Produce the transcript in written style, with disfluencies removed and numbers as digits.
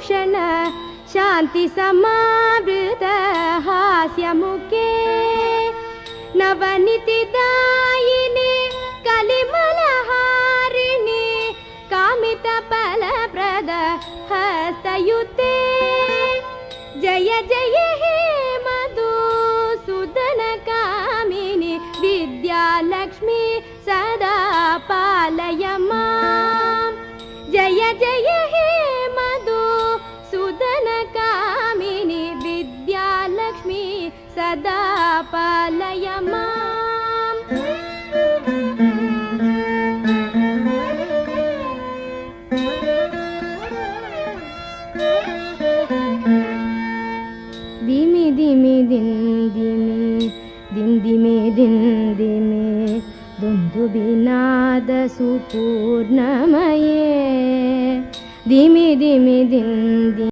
भूषण शांति समावृत हास्य मुखे नवनितिदायिनी कलिमलहारिणी कामित फलप्रद हस्तयुते जय जय हे मधुसूदन कामिनी विद्यालक्ष्मी सदा पालय मां जय जय हे मधुसूदन कामिनी विद्यालक्ष्मी सदा पालय मां दिमि दिमि दिन दिमि दिन दिमि दुन्दुभिनाद सुपूर्णमये दिमि दिमि दिन